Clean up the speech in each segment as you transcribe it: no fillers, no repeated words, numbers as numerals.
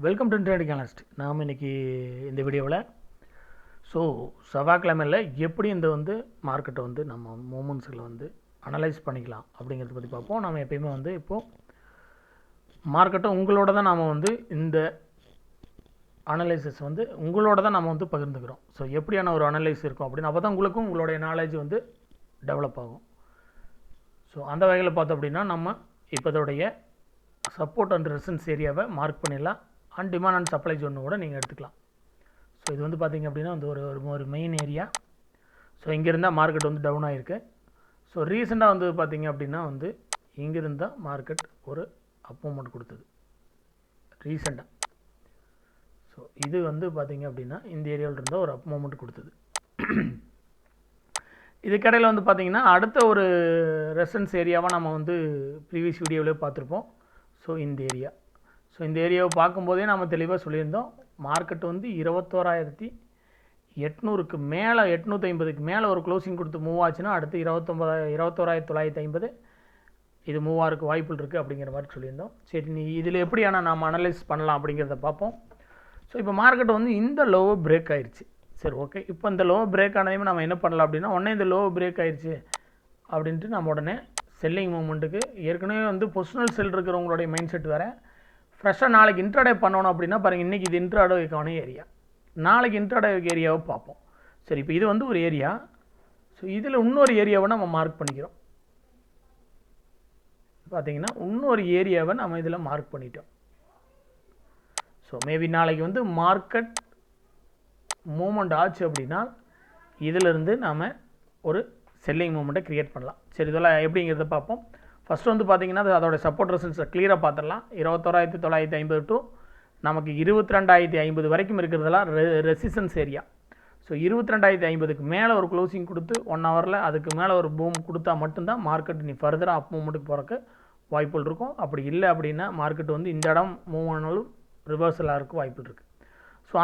Welcome to trading analyst. நாம் இன்றைக்கி இந்த வீடியோவில் செவ்வாய்க்கிழமையில் எப்படி இந்த மார்க்கெட்டை நம்ம மூமெண்ட்ஸில் அனலைஸ் பண்ணிக்கலாம் அப்படிங்கிறத பற்றி பார்ப்போம். நம்ம எப்பயுமே இப்போது மார்க்கெட்டை உங்களோட தான் நாம் இந்த அனலைசிஸ் உங்களோட தான் நம்ம பகிர்ந்துக்கிறோம். எப்படியான ஒரு அனலைஸ் இருக்கும் அப்படின்னு அப்போ தான் உங்களுக்கும் உங்களுடைய நாலேஜ் டெவலப் ஆகும். அந்த வகையில் பார்த்தோம் அப்படின்னா நம்ம இப்போ இதோடைய சப்போர்ட் அண்ட் ரெசிஸ்டன்ஸ் ஏரியாவை மார்க் பண்ணிடலாம். And demand and supply zone கூட நீங்கள் எடுத்துக்கலாம். இது பார்த்திங்க அப்படின்னா ஒரு மெயின் ஏரியா. இங்கே இருந்தால் மார்க்கெட் டவுன் ஆகிருக்கு. ரீசெண்டாக பார்த்திங்க அப்படின்னா இங்கே இருந்தால் மார்க்கெட் ஒரு அப் மூவ்மெண்ட் கொடுத்தது ரீசெண்டாக. இது பார்த்திங்க அப்படின்னா இந்த ஏரியாவில் இருந்தால் ஒரு அப் மூவ்மெண்ட் கொடுத்தது. இதுக்கடையில் பார்த்திங்கன்னா அடுத்த ஒரு ரெசிஸ்டன்ஸ் ஏரியாவாக நம்ம ப்ரீவியஸ் வீடியோவிலே பார்த்துருப்போம். இந்த ஏரியா இந்த ஏரியாவை பார்க்கும்போதே நம்ம தெளிவாக சொல்லியிருந்தோம். மார்க்கெட் 21,800க்கு மேலே 850க்கு மேலே ஒரு க்ளோசிங் கொடுத்து மூவ் ஆச்சுன்னா அடுத்து 21,950 இது மூவ் ஆகிறதுக்கு வாய்ப்புகள் இருக்குது அப்படிங்கிற மாதிரி சொல்லியிருந்தோம். சரி, இதில் எப்படியான நாம் அனலைஸ் பண்ணலாம் அப்படிங்கிறத பார்ப்போம். இப்போ மார்க்கெட் இந்த லோவை பிரேக் ஆயிடுச்சு. சரி, ஓகே. இப்போ இந்த லோவை பிரேக் ஆனதையுமே நம்ம என்ன பண்ணலாம் அப்படின்னா, உடனே இந்த லோவை பிரேக் ஆயிடுச்சு அப்படின்ட்டு நம்ம உடனே செல்லிங் மூமெண்ட்டுக்கு ஏற்கனவே பொசிஷனல் செல் இருக்கிறவங்களுடைய மைண்ட் செட் வேறு. ஃப்ரெஷ்ஷாக நாளைக்கு இன்ட்ராடே பண்ணணும் அப்படின்னா பாருங்கள், இன்றைக்கி இது இன்ட்ராடேக்கான ஏரியா, நாளைக்கு இன்ட்ராடே ஏரியாவை பார்ப்போம். சரி, இப்போ இது ஒரு ஏரியா. இதில் இன்னொரு ஏரியாவை நம்ம மார்க் பண்ணிக்கிறோம். பார்த்தீங்கன்னா இன்னொரு ஏரியாவை நம்ம இதில் மார்க் பண்ணிட்டோம். மேபி நாளைக்கு மார்க்கெட் மூமெண்ட் ஆச்சு அப்படின்னா இதிலிருந்து நாம் ஒரு செல்லிங் மூமெண்ட்டை க்ரியேட் பண்ணலாம். சரி, இதெல்லாம் எப்படிங்கிறத பார்ப்போம். ஃபஸ்ட்டு பார்த்திங்கன்னா அதோட சப்போர்ட் ரெசிஸ்டன்ஸை க்ளியராக பார்த்துடலாம். 21,950 டு நமக்கு 22,050 வரைக்கும் இருக்கிறதெல்லாம் ரெசிஸ்டன்ஸ் ஏரியா. 22,050க்கு மேலே ஒரு க்ளோசிங் கொடுத்து 1 ஹவரில் அதுக்கு மேலே ஒரு பூம் கொடுத்தா மட்டும்தான் மார்க்கெட் நீ ஃபர்தராக அப் மூவ்மெண்ட்டுக்கு போகிறக்கு வாய்ப்புகள் இருக்கும். அப்படி இல்லை அப்படின்னா மார்க்கெட் இந்த இடம் மூவ் ஆனாலும் ரிவர்சலாக இருக்க வாய்ப்புகள் இருக்குது.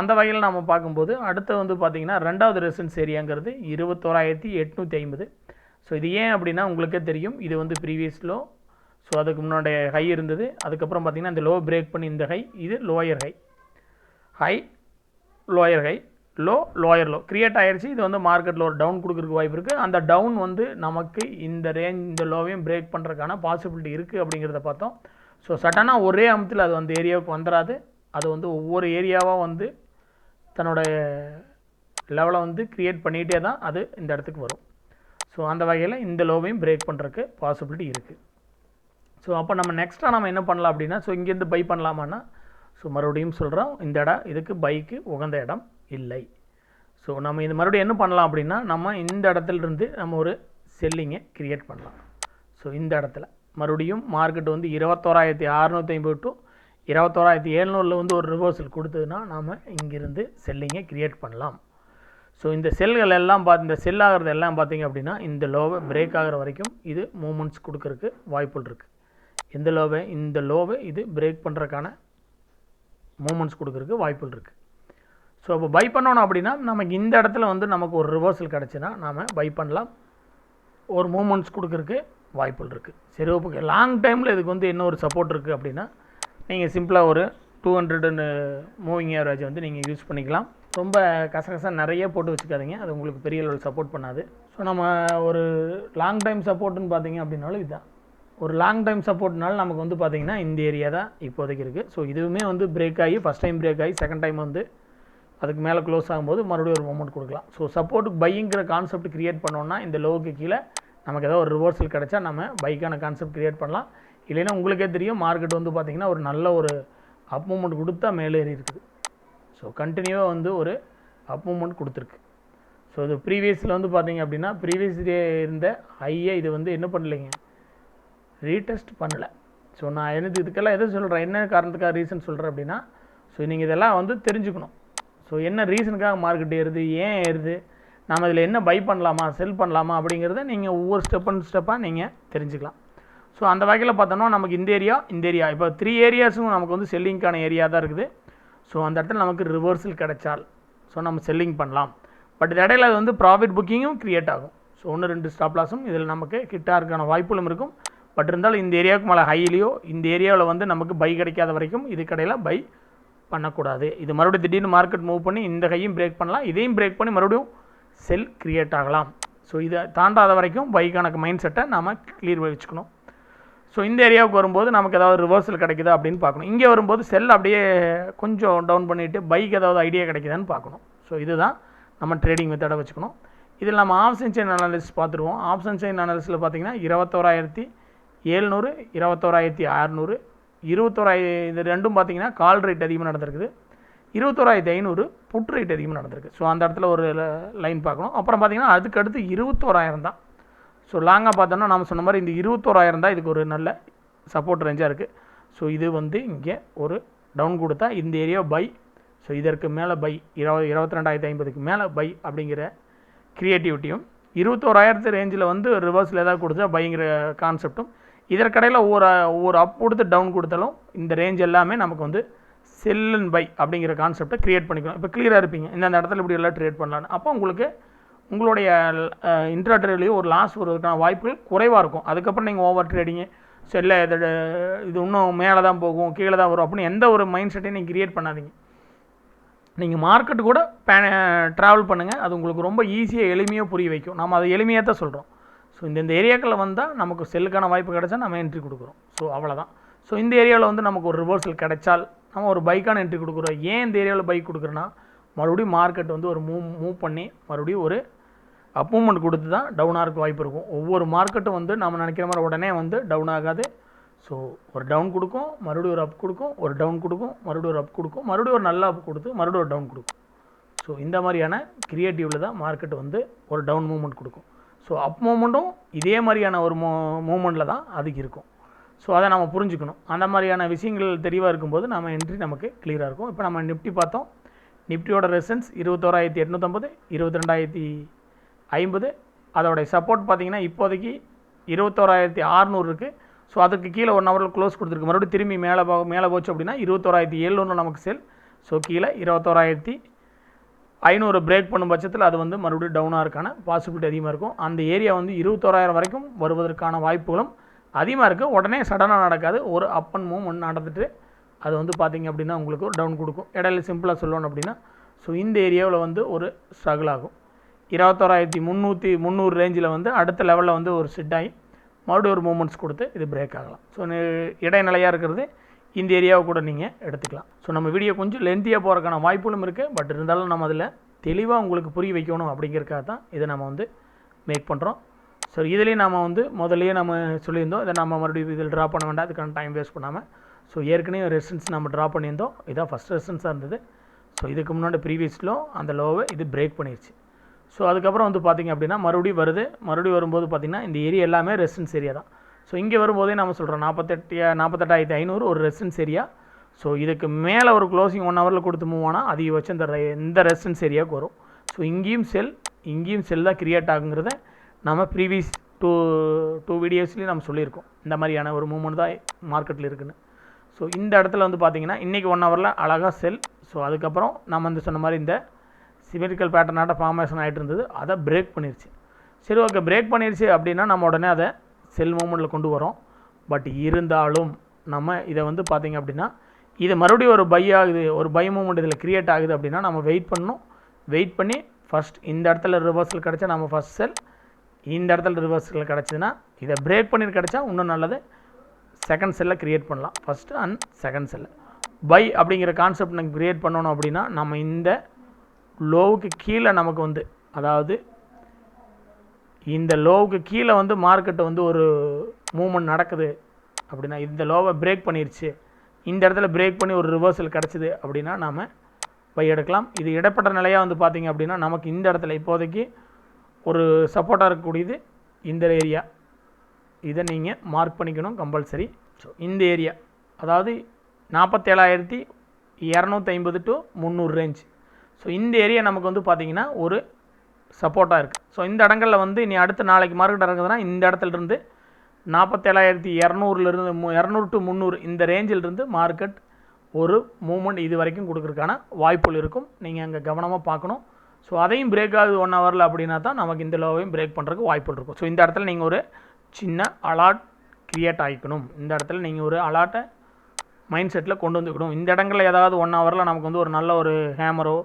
அந்த வகையில் நம்ம பார்க்கும்போது அடுத்து பார்த்திங்கன்னா ரெண்டாவது ரெசிஸ்டன்ஸ் ஏரியாங்கிறது 21,850. இது ஏன் அப்படின்னா உங்களுக்கே தெரியும், இது ப்ரீவியஸ் லோ. அதுக்கு முன்னாடி ஹை இருந்தது. அதுக்கப்புறம் பார்த்திங்கன்னா இந்த லோ பிரேக் பண்ணி இந்த ஹை, இது lower high, high lower high, low lower low create ஆகிடுச்சு. இது மார்க்கெட்டில் ஒரு டவுன் கொடுக்குறதுக்கு வாய்ப்பு இருக்குது. அந்த டவுன் நமக்கு இந்த ரேஞ்ச் இந்த லோவையும் பிரேக் பண்ணுறதுக்கான பாசிபிலிட்டி இருக்குது அப்படிங்கிறத பார்த்தோம். சடனாக ஒரே அமத்தில் அது ஏரியாவுக்கு வந்துடாது. அது ஒவ்வொரு ஏரியாவாக தன்னோட லெவலை க்ரியேட் பண்ணிகிட்டே தான் அது இந்த இடத்துக்கு வரும். அந்த வகையில் இந்த லோவையும் பிரேக் பண்ணுறதுக்கு பாசிபிலிட்டி இருக்குது. அப்போ நம்ம நெக்ஸ்ட்டாக நம்ம என்ன பண்ணலாம் அப்படின்னா, இங்கேருந்து பை பண்ணலாமான்னா, மறுபடியும் சொல்கிறோம், இந்த இடம் இதுக்கு பைக்கு உகந்த இடம் இல்லை. நம்ம இது மறுபடியும் என்ன பண்ணலாம் அப்படின்னா, நம்ம இந்த இடத்துலேருந்து நம்ம ஒரு செல்லிங்கை க்ரியேட் பண்ணலாம். இந்த இடத்துல மறுபடியும் மார்க்கெட் 21,650 டு 21,700 ஒரு ரிவர்சல் கொடுத்ததுன்னா நாம் இங்கிருந்து செல்லிங்கை க்ரியேட் பண்ணலாம். இந்த செல்கள் எல்லாம் இந்த செல் ஆகிறது எல்லாம் பார்த்திங்க அப்படின்னா இந்த லோவை பிரேக் ஆகிற வரைக்கும் இது மூமெண்ட்ஸ் கொடுக்கறதுக்கு வாய்ப்புகள் இருக்குது. இந்த லோவை இது பிரேக் பண்ணுறதுக்கான மூமெண்ட்ஸ் கொடுக்கறதுக்கு வாய்ப்புகள் இருக்குது. அப்போ பை பண்ணணும் அப்படின்னா நமக்கு இந்த இடத்துல நமக்கு ஒரு ரிவர்சல் கிடச்சின்னா நாம் பை பண்ணலாம். ஒரு மூமெண்ட்ஸ் கொடுக்கறதுக்கு வாய்ப்புகள் இருக்குது. சரி, ஓகே. லாங் டைமில் இதுக்கு என்ன ஒரு சப்போர்ட் இருக்குது அப்படின்னா நீங்கள் சிம்பிளாக ஒரு 200 மூவிங் ஆவரேஜ் நீங்கள் யூஸ் பண்ணிக்கலாம். ரொம்ப கசகசா நிறைய போட்டு வச்சுக்காதீங்க, அது உங்களுக்கு பெரிய லெவல் சப்போர்ட் பண்ணாது. நம்ம ஒரு லாங் டைம் சப்போர்ட்டுன்னு பார்த்தீங்க அப்படின்னாலும் இதுதான் ஒரு லாங் டைம் சப்போர்ட்னால நமக்கு பார்த்தீங்கன்னா இந்த ஏரியா தான் இப்போதைக்கு இருக்குது. இதுவுமே பிரேக் ஆகி ஃபஸ்ட் டைம் பிரேக் ஆகி செகண்ட் டைம் அதுக்கு மேலே க்ளோஸ் ஆகும்போது மறுபடியும் ஒரு மூமெண்ட் கொடுக்கலாம். சப்போர்ட்டுக்கு பைங்கிற கான்செப்ட் க்ரியேட் பண்ணோன்னா இந்த லோவுக்கு கீழே நமக்கு ஏதோ ஒரு ரிவர்சல் கிடச்சா நம்ம பைக்கான கான்செப்ட் க்ரியேட் பண்ணலாம். இல்லைன்னா உங்களுக்கே தெரியும், மார்க்கெட் பார்த்திங்கன்னா ஒரு நல்ல ஒரு அப் மூவ்மெண்ட் கொடுத்தா மேலே ஏறி இருக்குது. கண்டினியூவாக ஒரு அப் மூவ்மெண்ட் கொடுத்துருக்கு. இது ப்ரீவியஸில் பார்த்திங்க அப்படின்னா ப்ரீவியஸ் டே இருந்த ஹையை இது என்ன பண்ணலைங்க, ரீடெஸ்ட் பண்ணலை. நான் இதுக்கெல்லாம் எதை சொல்கிறேன், என்ன காரணத்துக்காக ரீசன் சொல்கிறேன் அப்படின்னா, நீங்கள் இதெல்லாம் தெரிஞ்சுக்கணும். என்ன ரீசனுக்காக மார்க்கெட் ஏறுது, ஏன் ஏறுது, நம்ம இதில் என்ன பை பண்ணலாமா செல் பண்ணலாமா அப்படிங்கிறத நீங்கள் ஒவ்வொரு ஸ்டெப்பாக நீங்கள் தெரிஞ்சுக்கலாம். அந்த வகையில் பார்த்தோம்னா நமக்கு இந்த ஏரியா இப்போ 3 ஏரியாஸும் நமக்கு செல்லிங்க்கான ஏரியா தான் இருக்குது. அந்த இடத்துல நமக்கு ரிவர்சல் கிடைச்சால் நம்ம செல்லிங் பண்ணலாம். பட் இது இடையில அது ப்ராஃபிட் புக்கிங்கும் க்ரியேட் ஆகும். 1-2 ஸ்டாப் லாஸும் இதில் நமக்கு கிட்டாருக்கான வாய்ப்புகளும் இருக்கும். பட் இருந்தாலும் இந்த ஏரியாவுக்கு மேலே ஹையிலையோ இந்த ஏரியாவில் நமக்கு பை கிடைக்காத வரைக்கும் இது கடையில் பை பண்ணக்கூடாது. இது மறுபடியும் திடீர்னு மார்க்கெட் மூவ் பண்ணி இந்த கையும் பிரேக் பண்ணலாம், இதையும் பிரேக் பண்ணி மறுபடியும் செல் கிரியேட் ஆகலாம். ஸோ இதை தாண்டாத வரைக்கும் பைக்கான மைண்ட் செட்டை நாம் கிளியர் வச்சுக்கணும். ஸோ இந்த ஏரியாவுக்கு வரும்போது நமக்கு ஏதாவது ரிவர்சல் கிடைக்குதா அப்படின்னு பார்க்கணும். இங்கே வரும்போது செல் அப்படியே கொஞ்சம் டவுன் பண்ணிவிட்டு பைக் ஏதாவது ஐடியா கிடைக்குதான்னு பார்க்கணும். ஸோ இதுதான் நம்ம ட்ரேடிங் மெத்தடை வச்சுக்கணும். இதில் நம்ம ஆப்ஷன் செயின் அனாலிசிஸ் பார்த்துருவோம். ஆப்ஷன் செயின் அனாலிசிஸில் பார்த்தீங்கன்னா 21,700, 21,600, 21,000 இது ரெண்டும் பார்த்தீங்கன்னா கால் ரேட் அதிகமாக நடந்திருக்குது. 21,500 புட் ரேட் அதிகமாக நடந்திருக்கு. ஸோ அந்த இடத்துல ஒரு லைன் பார்க்கணும். அப்புறம் பார்த்தீங்கன்னா அதுக்கு அடுத்து 21,000 தான். ஸோ லாங்காக பார்த்தோன்னா நம்ம சொன்ன மாதிரி இந்த 21,000 தான் இதுக்கு ஒரு நல்ல சப்போர்ட் ரேஞ்சாக இருக்குது. ஸோ இது வந்து இங்கே ஒரு டவுன் கொடுத்தா இந்த ஏரியா பை. ஸோ இதற்கு மேலே பை 22,550க்கு மேலே பை அப்படிங்கிற க்ரியேட்டிவிட்டியும் 21,000 ரேஞ்சில் வந்து ரிவர்ஸில் ஏதாவது கொடுத்தா பைங்கிற கான்செப்டும் இதற்கடையில் ஒவ்வொரு அப் கொடுத்து டவுன் கொடுத்தாலும் இந்த ரேஞ்ச் எல்லாமே நமக்கு வந்து செல் அண்ட் பை அப்படிங்கிற கான்செப்டை க்ரியேட் பண்ணிக்கணும். இப்போ கிளியராக இருப்பீங்க இந்த இடத்துல இப்படி எல்லாம் ட்ரேட் பண்ணலான்னு. அப்போ உங்களுக்கு உங்களுடைய இன்ட்ரா ட்ரேட்லேயும் ஒரு லாஸ் வருவதற்கான வாய்ப்புகள் குறைவாக இருக்கும். அதுக்கப்புறம் நீங்கள் ஓவர் ட்ரேடிங்கு செல்ல இது இன்னும் மேலே தான் போகும் கீழே தான் வரும் அப்படின்னு எந்த ஒரு மைண்ட் செட்டையும் நீங்கள் க்ரியேட் பண்ணாதீங்க. நீங்கள் மார்க்கெட்டு கூட ட்ராவல் பண்ணுங்கள். அது உங்களுக்கு ரொம்ப ஈஸியாக எளிமையாக புரிய வைக்கும். நம்ம அதை எளிமையாக தான் சொல்கிறோம். ஸோ இந்த ஏரியாக்களில் வந்தால் நமக்கு செல்லுக்கான வாய்ப்பு கிடைச்சா நம்ம என்ட்ரி கொடுக்குறோம். ஸோ அவ்வளோதான். ஸோ இந்த ஏரியாவில் வந்து நமக்கு ஒரு ரிவர்சல் கிடைச்சால் நம்ம ஒரு பைக்கான என்ட்ரி கொடுக்குறோம். ஏன் இந்த ஏரியாவில் பைக் கொடுக்குறோன்னா மறுபடியும் மார்க்கெட் வந்து ஒரு மூவ் பண்ணி மறுபடியும் ஒரு அப் மூவ்மெண்ட் கொடுத்து தான் டவுன் ஆகிறதுக்கு வாய்ப்பு இருக்கும். ஒவ்வொரு மார்க்கெட்டும் வந்து நம்ம நினைக்கிற மாதிரி உடனே வந்து டவுன் ஆகாது. ஸோ ஒரு டவுன் கொடுக்கும், மறுபடியும் ஒரு அப் கொடுக்கும், ஒரு டவுன் கொடுக்கும், மறுபடியும் ஒரு அப் கொடுக்கும், மறுபடியும் ஒரு நல்ல அப் கொடுத்து மறுபடியும் ஒரு டவுன் கொடுக்கும். ஸோ இந்த மாதிரியான கிரியேட்டிவில் தான் மார்க்கெட் வந்து ஒரு டவுன் மூவ்மெண்ட் கொடுக்கும். ஸோ அப் மூவ்மெண்ட்டும் இதே மாதிரியான ஒரு மூவ்மெண்ட்டில் தான் அதுக்கு இருக்கும். ஸோ அதை நம்ம புரிஞ்சுக்கணும். அந்த மாதிரியான விஷயங்கள் தெளிவாக இருக்கும்போது நம்ம என்ட்ரி நமக்கு கிளியராக இருக்கும். இப்போ நம்ம நிஃப்டி பார்த்தோம். நிஃப்டியோட ரெசன்ஸ் 21,850, 22,050. அதோடைய சப்போர்ட் பார்த்தீங்கன்னா இப்போதைக்கு 21,600 இருக்குது. ஸோ அதுக்கு கீழே 1 ஹவரில் க்ளோஸ் கொடுத்துருக்கு. மறுபடியும் திரும்பி மேலே போச்சு அப்படின்னா 21,700 நமக்கு செல். ஸோ கீழே 21,500 பிரேக் பண்ணும் பட்சத்தில் அது வந்து மறுபடியும் டவுனாக இருக்கான பாசிபிலிட்டி அதிகமாக இருக்கும். அந்த ஏரியா வந்து 21,000 வரைக்கும் வருவதற்கான வாய்ப்புகளும் அதிகமாக இருக்குது. உடனே சடனாக நடக்காது. ஒரு அப் அண்ட் மூவ் நடந்துட்டு அது வந்து பார்த்திங்க அப்படின்னா உங்களுக்கு ஒரு டவுன் கொடுக்கும். இடையில சிம்பிளாக சொல்லணும் அப்படின்னா ஸோ இந்த ஏரியாவில் வந்து ஒரு ஸ்ட்ரகிள் ஆகும். 21,300 ரேஞ்சில் வந்து அடுத்த லெவலில் வந்து ஒரு செட் ஆகி மறுபடியும் ஒரு மூமெண்ட்ஸ் கொடுத்து இது பிரேக் ஆகலாம். ஸோ இடைநிலையாக இருக்கிறது இந்த ஏரியாவை கூட நீங்கள் எடுத்துக்கலாம். ஸோ நம்ம வீடியோ கொஞ்சம் லென்த்தியாக போகிறதுக்கான வாய்ப்புகளும் இருக்குது. பட் இருந்தாலும் நம்ம அதில் தெளிவாக உங்களுக்கு புரிய வைக்கணும் அப்படிங்கிறதுக்காக தான் இதை நம்ம வந்து மேக் பண்ணுறோம். ஸோ இதுலேயும் நம்ம வந்து முதல்லையே நம்ம சொல்லியிருந்தோம் இதை நம்ம மறுபடியும் இதில் ட்ரா பண்ண வேண்டாம், அதுக்கான டைம் வேஸ்ட் பண்ணாமல். ஸோ ஏற்கனவே ரெசிஸ்டன்ஸ் நம்ம ட்ரா பண்ணியிருந்தோம். இதான் ஃபஸ்ட் ரெசிஸ்டன்ஸாக இருந்தது. ஸோ இதுக்கு முன்னாடி ப்ரீவியஸ்லோ அந்த லோவை இது பிரேக் பண்ணிடுச்சு. ஸோ அதுக்கப்புறம் வந்து பார்த்திங்க அப்படின்னா மறுபடியும் வரும்போது பார்த்திங்கன்னா இந்த ஏரியா எல்லாமே ரெசிஸ்டன்ஸ் ஏரியா தான். ஸோ இங்கே வரும்போதே நம்ம சொல்கிறோம் 48,500 ஒரு ரெசிஸ்டன்ஸ் ஏரியா. ஸோ இதுக்கு மேலே ஒரு க்ளோசிங் 1 ஹவரில் கொடுத்து மூவ் ஆனால் அதிகபட்சம் இந்த ரெசிஸ்டன்ஸ் ஏரியாவுக்கு வரும். ஸோ இங்கேயும் செல் தான் கிரியேட் ஆகுங்கிறத நம்ம ப்ரீவியஸ் டூ வீடியோஸ்லேயும் நம்ம சொல்லியிருக்கோம். இந்த மாதிரியான ஒரு மூவ்மெண்ட் தான் மார்க்கெட்டில் இருக்குன்னு. ஸோ இந்த இடத்துல வந்து பார்த்திங்கன்னா இன்றைக்கி 1 ஹவரில் அழகாக செல். ஸோ அதுக்கப்புறம் நம்ம வந்து சொன்ன மாதிரி இந்த சிமெட்ரிக்கல் பேட்டர்னாட்ட ஃபார்மேஷன் ஆகிட்டு இருந்தது, அதை பிரேக் பண்ணிடுச்சு. சரி ஓகே, பிரேக் பண்ணிடுச்சு அப்படின்னா நம்ம உடனே அதை செல் மூவ்மெண்ட்டில் கொண்டு வரோம். பட் இருந்தாலும் நம்ம இதை வந்து பார்த்திங்க அப்படின்னா இது மறுபடியும் ஒரு பை ஆகுது, ஒரு பை மூவ்மெண்ட் இதில் க்ரியேட் ஆகுது அப்படின்னா நம்ம வெயிட் பண்ணி ஃபஸ்ட் இந்த இடத்துல ரிவர்சல் கிடச்சா நம்ம ஃபஸ்ட் செல், இந்த இடத்துல ரிவர்சல் கிடச்சிதுன்னா இதை பிரேக் பண்ணிட்டு கிடச்சா இன்னும் நல்லது, செகண்ட் செல்லை க்ரியேட் பண்ணலாம். ஃபஸ்ட்டு அண்ட் செகண்ட் செல்லை பை அப்படிங்கிற கான்செப்ட் நம்ம க்ரியேட் பண்ணணும் அப்படின்னா நம்ம இந்த லோவுக்கு கீழே நமக்கு வந்து அதாவது இந்த லோவுக்கு கீழே வந்து மார்க்கெட்டு வந்து ஒரு மூவ்மெண்ட் நடக்குது அப்படின்னா இந்த லோவை பிரேக் பண்ணிடுச்சு, இந்த இடத்துல பிரேக் பண்ணி ஒரு ரிவர்சல் கிடச்சிது அப்படின்னா நாம் பை எடுக்கலாம். இது இடப்பட்ட நிலையாக வந்து பார்த்திங்க அப்படின்னா நமக்கு இந்த இடத்துல இப்போதைக்கு ஒரு சப்போர்ட்டாக இருக்கக்கூடியது இந்த ஏரியா, இதை நீங்கள் மார்க் பண்ணிக்கணும் கம்பல்சரி. ஸோ இந்த ஏரியா அதாவது 47,250 to 300 ரேஞ்ச். ஸோ இந்த ஏரியா நமக்கு வந்து பார்த்திங்கன்னா ஒரு சப்போர்ட்டாக இருக்குது. ஸோ இந்த இடங்களில் வந்து இனி அடுத்த நாளைக்கு மார்க்கெட் இறங்குதுன்னா இந்த இடத்துலேருந்து 47,200 200 to 300 இந்த ரேஞ்சிலிருந்து மார்க்கெட் ஒரு மூவ்மெண்ட் இது வரைக்கும் கொடுக்குறதுக்கான வாய்ப்புகள் இருக்கும். நீங்கள் அங்கே கவனமாக பார்க்கணும். ஸோ அதையும் பிரேக் ஆகுது 1 ஹவரில் அப்படின்னா தான் நமக்கு இந்த லோவையும் பிரேக் பண்ணுறதுக்கு வாய்ப்புகள் இருக்கும். ஸோ இந்த இடத்துல நீங்கள் ஒரு சின்ன அலாட் க்ரியேட் ஆகிக்கணும். இந்த இடத்துல நீங்கள் ஒரு அலாட்டை மைண்ட் செட்டில் கொண்டு வந்துக்கணும். இந்த இடங்களில் ஏதாவது 1 ஹவரில் நமக்கு வந்து ஒரு நல்ல ஒரு ஹேமரோ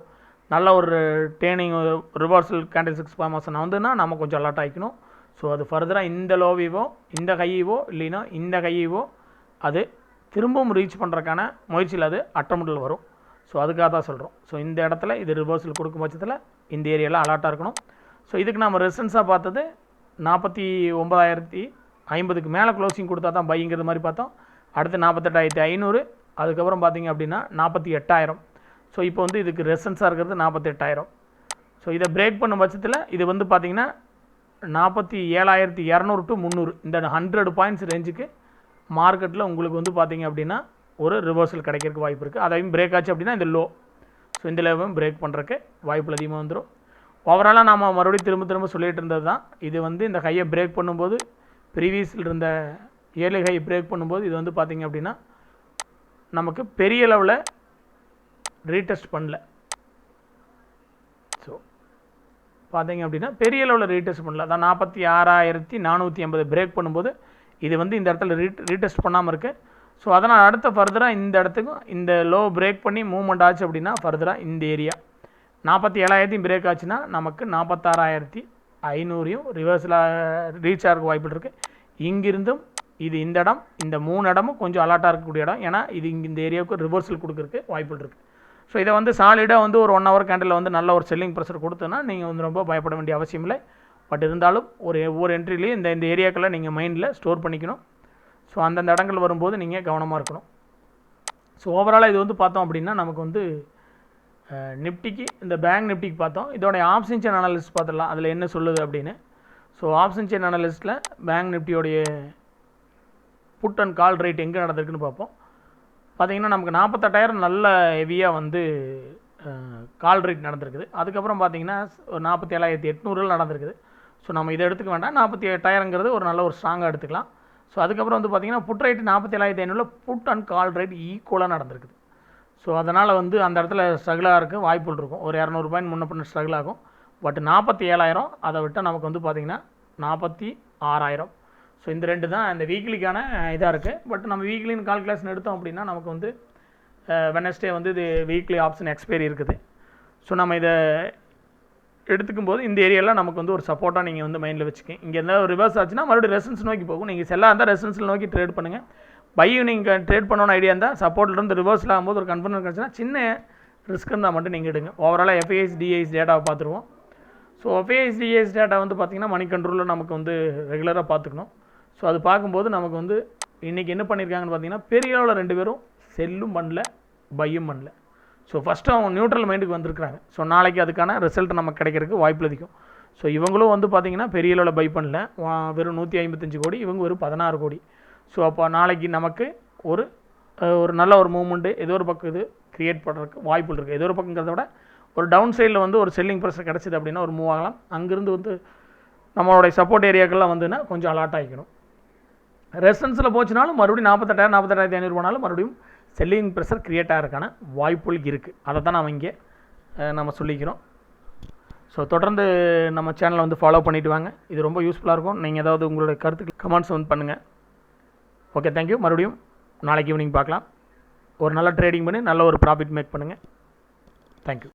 நல்ல ஒரு டேர்னிங் ரிவர்சல் கேண்டில் 6 ஃபார்மேஷன் வந்துன்னா நம்ம கொஞ்சம் அலர்ட் ஆகிக்கணும். ஸோ அது ஃபர்தராக இந்த லோவிவோ இந்த ஹையவோ இல்லைன்னா இந்த ஹையவோ அது திரும்பவும் ரீச் பண்ணுறதுக்கான முயற்சியில் அது அட்டம்ப்டில் வரும். ஸோ அதுக்காக தான் சொல்கிறோம். ஸோ இந்த இடத்துல இது ரிவர்சல் கொடுக்கும் பட்சத்தில் இந்த ஏரியாவில் அலர்ட்டாக இருக்கணும். ஸோ இதுக்கு நம்ம ரெசன்ஸாக பார்த்தது 49,050க்கு மேலே க்ளோசிங் கொடுத்தா தான் பைங்கிறது மாதிரி பார்த்தோம். அடுத்து 48,500, அதுக்கப்புறம் பார்த்திங்க அப்படின்னா 48,000. ஸோ இப்போ வந்து இதுக்கு ரெசன்ஸாக இருக்கிறது 48,000. ஸோ இதை பிரேக் பண்ணும் பட்சத்தில் இது வந்து பார்த்திங்கன்னா 47,200 to 300 இந்த 100 பாயிண்ட்ஸ் ரேஞ்சுக்கு மார்க்கெட்டில் உங்களுக்கு வந்து பார்த்திங்க அப்படின்னா ஒரு ரிவர்சல் கிடைக்கிறதுக்கு வாய்ப்பு இருக்குது. அதையும் பிரேக் ஆச்சு அப்படின்னா இந்த லோ, ஸோ இந்த லோவும் பிரேக் பண்ணுறதுக்கு வாய்ப்புகள் அதிகமாக வந்துடும். ஓவராலாக நாம் மறுபடியும் திரும்ப சொல்லிகிட்டு இருந்தது தான், இது வந்து இந்த ஹையை பிரேக் பண்ணும்போது ப்ரீவியஸில் இருந்த ஏர்லி ஹை பிரேக் பண்ணும்போது இது வந்து பார்த்திங்க அப்படின்னா நமக்கு பெரிய லெவலில் ரீடெஸ்ட் பண்ணல. ஸோ பார்த்திங்க அப்படின்னா பெரிய லெவலில் ரீடெஸ்ட் பண்ணல. அதான் 46,480 பிரேக் பண்ணும்போது இது வந்து இந்த இடத்துல ரீடெஸ்ட் பண்ணாமல் இருக்குது. ஸோ அதனால் அடுத்த ஃபர்தராக இந்த இடத்துக்கும் இந்த லோ பிரேக் பண்ணி மூவ்மெண்ட் ஆச்சு அப்படின்னா ஃபர்தராக இந்த ஏரியா 47,000 பிரேக் ஆச்சுன்னா நமக்கு 46,500 ரிவர்ஸில் ரீச் ஆகிறதுக்கு வாய்ப்பு இருக்குது. இங்கிருந்தும் இது இந்த இடம் இந்த 3 இடமும் கொஞ்சம் அலர்ட்டாக இருக்கக்கூடிய இடம். ஏன்னா இது இங்கே இந்த ஏரியாவுக்கு ரிவர்சல் கொடுக்குறதுக்கு வாய்ப்புகள் இருக்குது. ஸோ இதை வந்து சாலிடாக வந்து ஒரு 1 ஹவர் கேண்டில் வந்து நல்ல ஒரு செல்லிங் ப்ரெஷர் கொடுத்தோன்னா நீங்கள் வந்து ரொம்ப பயப்பட வேண்டிய அவசியம் இல்லை. பட் இருந்தாலும் ஒவ்வொரு என்ட்ரிலையும் இந்த ஏரியாக்களை நீங்கள் மைண்டில் ஸ்டோர் பண்ணிக்கணும். ஸோ அந்தந்த இடங்கள் வரும்போது நீங்கள் கவனமாக இருக்கணும். ஸோ ஓவராலாக இது வந்து பார்த்தோம் அப்படின்னா நமக்கு வந்து நிஃப்டிக்கு இந்த பேங்க் நிஃப்டிக்கு பார்த்தோம். இதோடைய ஆப்ஷன் செயின் அனாலிசிஸ் பார்த்துடலாம் அதில் என்ன சொல்லுது அப்படின்னு. ஸோ ஆப்ஷன் செயின் அனாலிசிஸில் பேங்க் நிஃப்டியோடைய புட் அண்ட் கால் ரேட் எங்கே நடந்திருக்குன்னு பார்ப்போம். பார்த்திங்கன்னா நமக்கு 48,000 நல்ல ஹெவியாக வந்து கால் ரேட் நடந்திருக்குது. அதுக்கப்புறம் பார்த்திங்கன்னா 47,800 நடந்திருக்குது. ஸோ நம்ம இதை எடுத்துக்க வேண்டாம், 48,000ங்கிறது ஒரு நல்ல ஒரு ஸ்ட்ராங்காக எடுத்துக்கலாம். ஸோ அதுக்கப்புறம் வந்து பார்த்திங்கன்னா put rate 47,500 put and call rate ஈக்குவலாக நடந்திருக்குது. ஸோ அதனால் வந்து அந்த இடத்துல ஸ்ட்ரகிளாக இருக்குது வாய்ப்புகள் இருக்கும். ஒரு 200 பாயிண்ட் முன்ன பின்ன ஸ்ட்ரகிள் ஆகும். பட் 47,000 அதை விட்டால் நமக்கு வந்து பார்த்திங்கன்னா 46,000. ஸோ இந்த ரெண்டு தான் இந்த வீக்லிக்கான இதாக இருக்குது. பட் நம்ம வீக்லின்னு கால்குலேஷன் எடுத்தோம் அப்படின்னா நமக்கு வந்து வெனஸ்டே வந்து இது வீக்லி ஆப்ஷன் எக்ஸ்பைரி இருக்குது. ஸோ நம்ம இதை எடுத்துக்கும் போது இந்த ஏரியாவில் நமக்கு வந்து ஒரு சப்போர்ட்டாக நீங்கள் வந்து மைண்டில் வச்சுக்கோங்க. இங்கே எதாவது ஒரு ரிவர்ஸ் ஆச்சுன்னா மறுபடியும் ரெசன்ஸ் நோக்கி போகும். நீங்கள் செல்லாக இருந்தால் ரெசன்ஸில் நோக்கி ட்ரேட் பண்ணுங்கள். பையும் நீங்கள் ட்ரேட் பண்ணணும்னு ஐடியா இருந்தால் சப்போர்ட்லேருந்து ரிவர்ஸில் ஆகும்போது ஒரு கன்ஃபர்ம் கிடச்சுன்னா சின்ன ரிஸ்க் இருந்தால் மட்டும் நீங்கள் எடுங்க. ஓவராலாக எஃப்ஐஎஸ் டிஐஎஸ் டேட்டாவை பார்த்துருவோம். ஸோ எஃப்ஐஎஸ் டிஐஎஸ் டேட்டா வந்து பார்த்திங்கன்னா மணி கண்ட்ரோலில் நமக்கு வந்து ரெகுலராக பார்த்துக்கணும். ஸோ அது பார்க்கும்போது நமக்கு வந்து இன்றைக்கி என்ன பண்ணியிருக்காங்கன்னு பார்த்தீங்கன்னா பெரிய அளவில் 2 பேரும் செல்லும் பண்ணல பையும் பண்ணல. ஸோ ஃபஸ்ட்டு அவங்க நியூட்ரல் மைண்டுக்கு வந்திருக்கிறாங்க. ஸோ நாளைக்கு அதுக்கான ரிசல்ட் நமக்கு கிடைக்கிறதுக்கு வாய்ப்பு அதிகம். ஸோ இவங்களும் வந்து பார்த்திங்கன்னா பெரிய அளவில் பை பண்ணல, வெறும் 155 கோடி, இவங்க வெறும் 16 கோடி. ஸோ அப்போ நாளைக்கு நமக்கு ஒரு நல்ல ஒரு மூவ்மெண்ட்டு ஏதோ ஒரு பக்கம் இது க்ரியேட் பண்ணுறதுக்கு வாய்ப்புகள் இருக்குது. ஏதோ ஒரு பக்கங்கிறத விட ஒரு டவுன் சைடில் வந்து ஒரு செல்லிங் ப்ரெஷர் கிடச்சிது அப்படின்னா ஒரு மூவ் ஆகலாம். அங்கேருந்து வந்து நம்மளுடைய சப்போர்ட் ஏரியாக்கெல்லாம் வந்துன்னா கொஞ்சம் அலர்ட் ஆகிக்கணும். ரெசன்ஸில் போச்சுனாலும் மறுபடியும் 48,000 48,500 போனாலும் மறுபடியும் செல்லிங் ப்ரெஷர் க்ரியேட் ஆகிறதுக்கான வாய்ப்புகள் இருக்குது. அதை தான் நம்ம இங்கே நம்ம சொல்லிக்கிறோம். ஸோ தொடர்ந்து நம்ம சேனலை வந்து ஃபாலோ பண்ணிவிட்டு வாங்க. இது ரொம்ப யூஸ்ஃபுல்லாக இருக்கும். நீங்கள் ஏதாவது உங்களுடைய கருத்துக்கள் கமெண்ட்ஸ் வந்து பண்ணுங்கள். Okay, thank you. மறுபடியும் நாளைக்கு ஈவினிங் பார்க்கலாம். ஒரு நல்ல ட்ரேடிங் பண்ணி நல்ல ஒரு ப்ராஃபிட் மேக் பண்ணுங்கள். தேங்க்யூ.